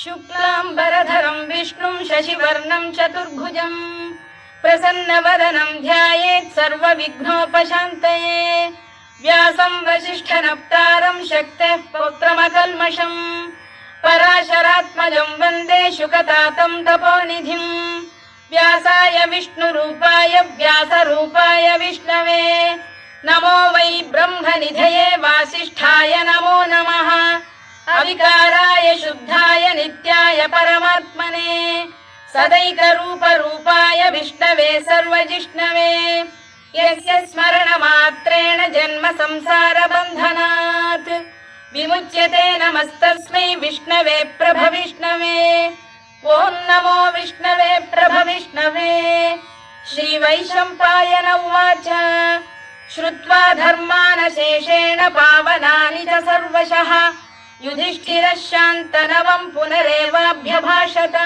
शुक्लाम्बरधरं विष्णुं शशिवर्णं चतुर्भुजं प्रसन्नवदनं ध्यायेत् सर्वविघ्नोपशान्तये। व्यासं वसिष्ठनप्तारं शक्तेः पौत्रमकल्मषम् पराशरात्मजं वन्दे शुकतातं तपोनिधिम्। व्यासाय विष्णुरूपाय व्यासरूपाय विष्णवे नमो वै ब्रह्मनिधये वासिष्ठाय नमो नमः। अविकाराय शुद्धाय नित्याय परमात्मने सदैकरूपरूपाय विष्णवे सर्वजिष्णवे यस्य स्मरणमात्रेण जन्म संसारबन्धनात् विमुच्यते नमस्तस्मै विष्णवे प्रभविष्णवे। ॐ नमो विष्णवे प्रभविष्णवे। श्रीवैशम्पायन उवाच श्रुत्वा धर्मानशेषेण पावनानि च सर्वशः युधिष्ठिरः शान्तनवं पुनरेवाभ्यभाषत।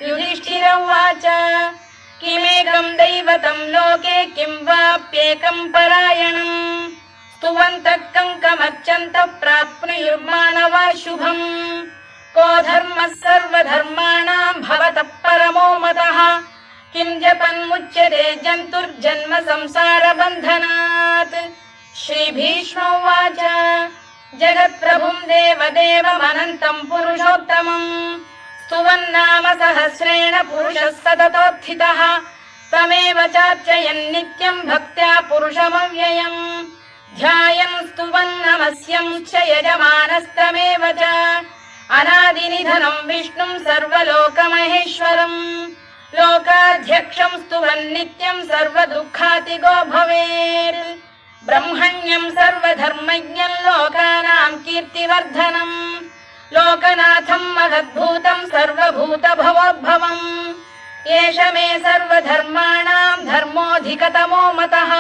युधिष्ठिर उवाच किमेकं दैवतं लोके किं वाप्येकं परायणम् स्तुवन्तः कङ्कमर्चन्तः प्राप्नुयुर्मानवा शुभम्। को धर्मः सर्वधर्माणां भवतः परमो मतः किं जपन्मुच्यते जन्तुर्जन्म संसारबन्धनात्। श्रीभीष्म उवाच जगत्प्रभुं देवदेवमनन्तं पुरुषोत्तमम् स्तुवन्नाम सहस्रेण पुरुषः सततोत्थितः तमेव चार्चयन् नित्यं भक्त्या पुरुषमव्ययम् ध्यायन् स्तुवन् नमस्यं च यजमानस्तमेव च अनादिनिधनं विष्णुं सर्वलोकमहेश्वरम् लोकाध्यक्षं स्तुवन् नित्यं सर्वदुःखातिगो भवेत्। ब्रह्मण्यं सर्वधर्मज्ञं लोकानां कीर्तिवर्धनम् लोकनाथं महद्भूतं सर्वभूतभवोद्भवम् एष मे सर्वधर्माणां धर्मोऽधिकतमो मतः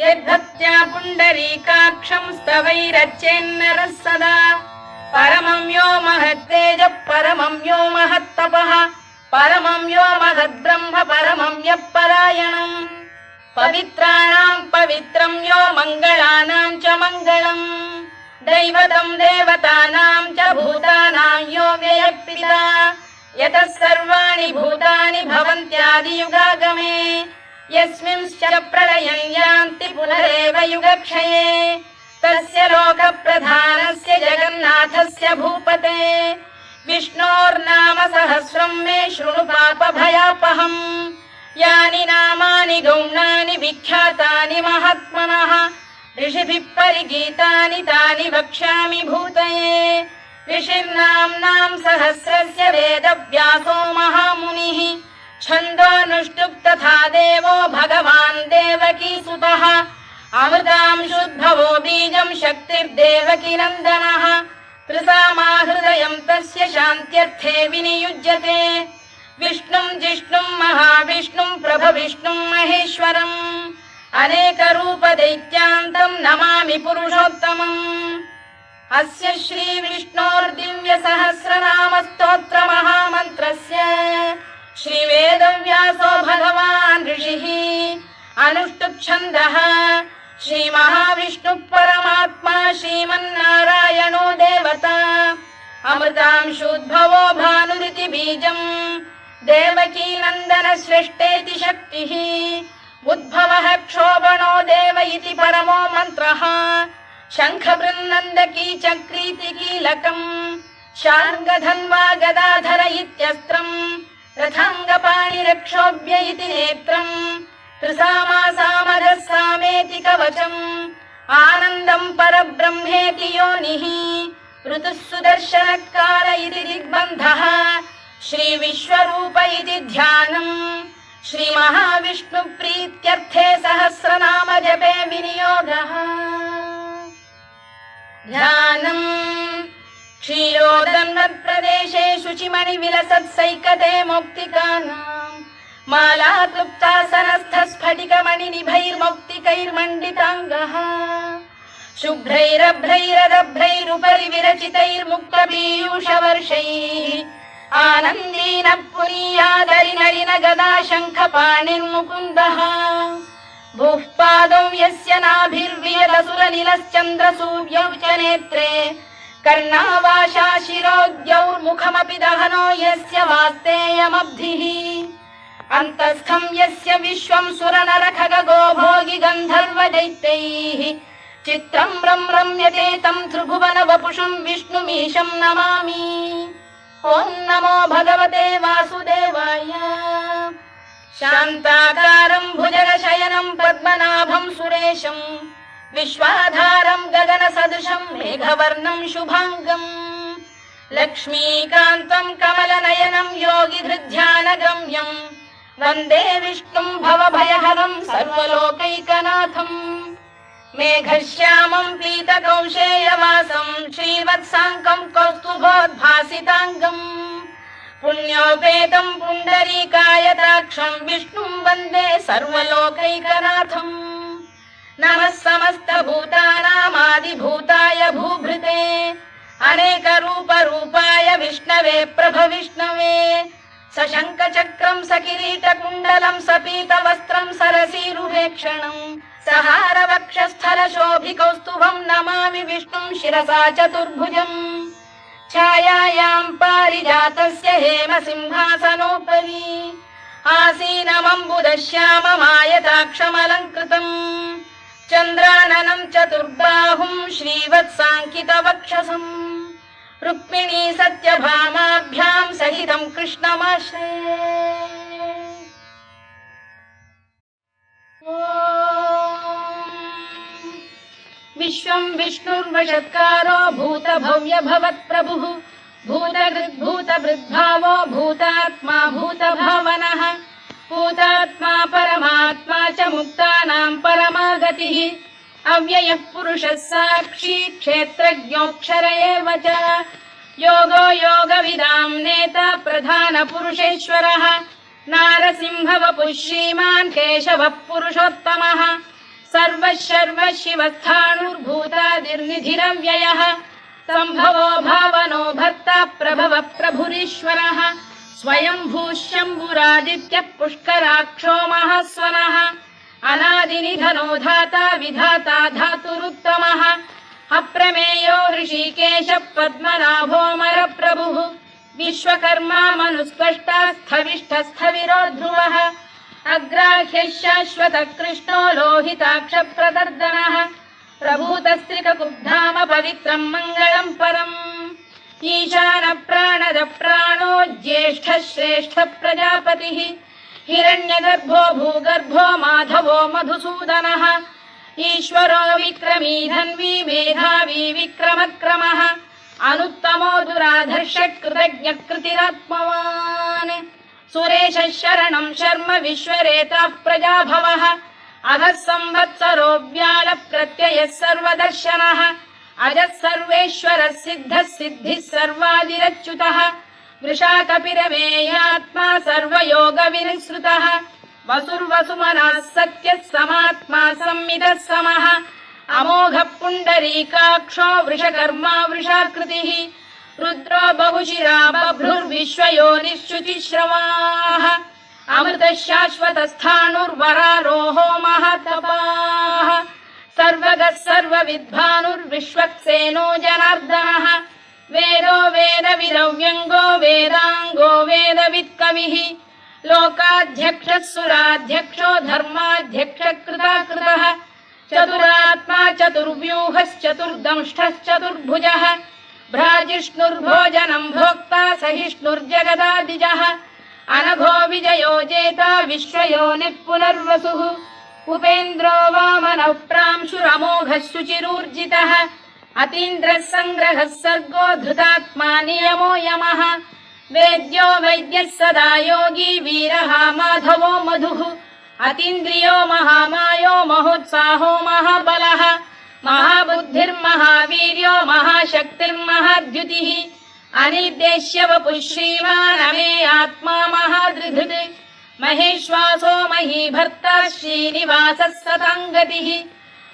यद्भक्त्या पुण्डरीकाक्षं स्तवैरच्चेन्नरः सदा परमं यो महत्तेजः परमं यो महत्तपः परमं यो महद्ब्रह्म परमं यः परायणम् पवित्राणां पवित्रं यो मङ्गलानां च मङ्गलम् दैवतं देवतानां च भूतानां यो व्ययः यतः सर्वाणि भूतानि भवन्त्यादियुगागमे यस्मिंश्च प्रलयं यान्ति पुनरेव युगक्षये तस्य लोकप्रधानस्य जगन्नाथस्य भूपते विष्णोर्नाम सहस्रं मे शृणु पापभयापहम् यानि नामानि गौणानि विख्यातानि महात्मनः ऋषिभिः परिगीतानि तानि वक्ष्यामि भूतये। ऋषिर्नाम्नां सहस्रस्य वेदव्यासो महामुनिः छन्दोऽनुष्टुप् तथा देवो भगवान् देवकीसुतः अमृतांशुद्भवो बीजं शक्तिर्देवकी नन्दनः त्रिसामाहृदयं तस्य शान्त्यर्थे विनियुज्यते विष्णुं जिष्णुं महाविष्णुं प्रभविष्णुं महेश्वरम् अनेकरूपदैत्यान्तं नमामि पुरुषोत्तमम्। अस्य श्रीविष्णोर्दिव्यसहस्रनामस्तोत्रमहामन्त्रस्य श्रीवेदव्यासो भगवान् ऋषिः अनुष्टुप्छन्दः श्रीमहाविष्णुः परमात्मा श्रीमन्नारायणो देवता अमृतांशुद्भवो भानुरिति बीजम् देवकी नन्दन श्रेष्ठेति शक्तिः उद्भवः क्षोभणो देव इति परमो मन्त्रः शङ्खबृन्नन्दकी चक्रीति कीलकम् शार्ङ्गधन्वा गदाधर इत्यस्त्रम् रथाङ्गपाणिरक्षोभ्य इति नेत्रम् त्रिसामासामरः सामेति कवचम् आनन्दं परब्रह्मेति योनिः ऋतुः सुदर्शनकार इति दिग्बन्धः श्रीविश्वरूप इति ध्यानम् श्रीमहाविष्णुप्रीत्यर्थे सहस्रनाम जपे विनियोगः। ध्यानम् क्षीरोदन्वत्प्रदेशे शुचिमणिविलसत्सैकते मौक्तिकानाम् मालाक्लुप्तासनस्थस्फटिकमणिनिभैर्मौक्तिकैर्मण्डिताङ्गः शुभ्रैरभ्रैरदभ्रैरुपरि विरचितैर्मुक्तपीयूषवर्षैः आनन्दीनः पुनीयादरिनलिन गदा शङ्खपाणिर्मुकुन्दः भूः पादौ यस्य नाभिर्वियदसुरनिलश्चन्द्रसूर्यौ च नेत्रे कर्णावाशा शिरोद्यौर्मुखमपि दहनो यस्य वास्तेयमब्धिः अन्तस्थं यस्य विश्वं सुरनरखगो भोगि गन्धर्वदैत्यैः चित्रं रम्यते तं त्रिभुवन वपुषं विष्णुमीशं नमामि। ॐ नमो भगवते वासुदेवाय। शान्ताकारं भुजगशयनं पद्मनाभं सुरेशं विश्वाधारं गगनसदृशं मेघवर्णं शुभाङ्गं लक्ष्मीकान्तं कमलनयनं योगिधृध्यानगम्यं वन्दे विष्णुं भवभयहरं सर्वलोकैकनाथम्। मेघश्यामं पीतकौशेयवासं श्रीवत्साङ्कं कौस्तुभोद्भासिताङ्गम् पुण्योपेतं पुण्डरीकायताक्षं विष्णुं वन्दे सर्वलोकैकनाथम्। नमः समस्तभूतानामादिभूताय भूभृते अनेकरूपरूपाय विष्णवे प्रभविष्णवे सशङ्खचक्रं सकिरीटकुण्डलं सपीतवस्त्रं सरसीरुहेक्षणं सहारवक्षस्थलशोभिकौस्तुभं नमामि विष्णुं शिरसा चतुर्भुजम्। छायायां पारिजातस्य हेमसिंहासनोपरि आसीनमम्बुदश्याममायताक्षमलङ्कृतम् चन्द्राननं चतुर्बाहुं श्रीवत्साङ्कितवक्षसम् रुक्मिणी सत्यभामाभ्यां सहितं कृष्णमाश्रये। विश्वं विष्णुर्वषत्कारो भूतभव्य भवत्प्रभुः भूतभृद्भावो भूतात्मा भूतभावनः भूतात्मा परमात्मा च मुक्तानां परमागतिः अव्ययः पुरुषः साक्षी क्षेत्रज्ञोऽक्षर एव च योगो योगविदां नेता प्रधानपुरुषेश्वरः नारसिंहवपुः श्रीमान् केशवः पुरुषोत्तमः सर्वः शर्वः शिवस्थाणुर्भूतादिर्निधिरव्ययः सम्भवो भावनो भर्ता प्रभवः प्रभुरीश्वरः स्वयंभूः शम्भुरादित्यः पुष्कराक्षो महास्वनः अनादिनिधनो धाता विधाता धातुरुत्तमः अप्रमेयो ऋषिकेशः पद्मनाभोऽमरप्रभुः विश्वकर्मा मनुस्पष्टा स्थविष्ठस्थविरो ध्रुवः अग्राह्यः शाश्वतः कृष्णो लोहिताक्षप्रदर्दनः प्रभूतस्त्रिककुब्धाम पवित्रं मङ्गलं परम् ईशानः प्राणदः प्राणो ज्येष्ठः श्रेष्ठः प्रजापतिः हिरण्यगर्भो भूगर्भो माधवो मधुसूदनः ईश्वरो विक्रमी धन्वी मेधावी विक्रमक्रमः अनुत्तमो दुराधर्षः कृतज्ञः कृतिरात्मवान् सुरेशः शरणं शर्म विश्वरेताः प्रजाभवः अधः संवत्सरो व्यालः प्रत्ययः सर्वदर्शनः अजः सर्वेश्वरः सिद्धः सिद्धिः सर्वादिरच्युतः वृषाकपिरमेयात्मा सर्वयोगविनिसृतः वसुर्वसुमनः सत्यः समात्मा संमितः समः अमोघः पुण्डरीकाक्षो वृषकर्मा वृषाकृतिः रुद्रो बहुशिरा बभ्रुर्विश्वयोनिश्रुतिश्रवाः अमृतः शाश्वतस्थाणुर्वरारोहो महातपाः सर्वगः सर्वविद्भानुर्विश्वक्सेनो जनार्दनः वेदो वेदविरव्यङ्गो वेदाङ्गो वेदवित्कविः लोकाध्यक्षः सुराध्यक्षो धर्माध्यक्षः कृताकृतः चतुरात्मा चतुर्व्यूहश्चतुर्दंष्टश्चतुर्भुजः भ्राजिष्णुर्भोजनं भोक्ता सहिष्णुर्जगदादिजः अनघो विजयो जेता विश्वयोनिः पुनर्वसुः उपेन्द्रो वामनः प्रांशुरमोघः शुचिरूर्जितः अतीन्द्रः सङ्ग्रहः सर्गो धृतात्मा नियमो यमः वेद्यो वैद्यः सदा योगी वीरः माधवो मधुः अतीन्द्रियो महामायो महोत्साहो महाबलः महाबुद्धिर्महावीर्यो महाशक्तिर्महाद्युतिः अनिर्देश्य वपुः श्रीमान् अमे आत्मा महाधृधृत् महेश्वासो महीभर्ता श्रीनिवासः सताङ्गतिः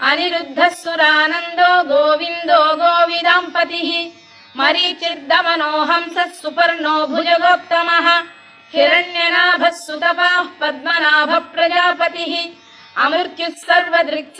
अनिरुद्धः सुरानन्दो गोविन्दो गोविदाम्पतिः मरीचिर्दमनो हंसः सुपर्णो भुजगोत्तमः हिरण्यनाभः सुतपाः पद्मनाभः प्रजापतिः अमृत्युः सर्वदृक्